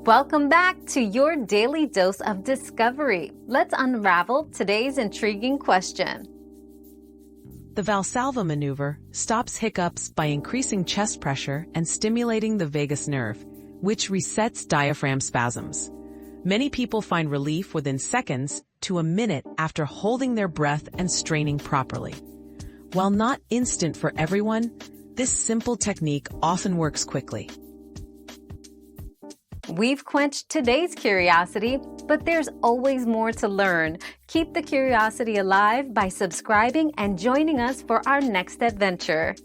Welcome back to your daily dose of discovery. Let's unravel today's intriguing question. The Valsalva maneuver stops hiccups by increasing chest pressure and stimulating the vagus nerve, which resets diaphragm spasms. Many people find relief within seconds to a minute after holding their breath and straining properly. While not instant for everyone, this simple technique often works quickly. We've quenched today's curiosity, but there's always more to learn. Keep the curiosity alive by subscribing and joining us for our next adventure.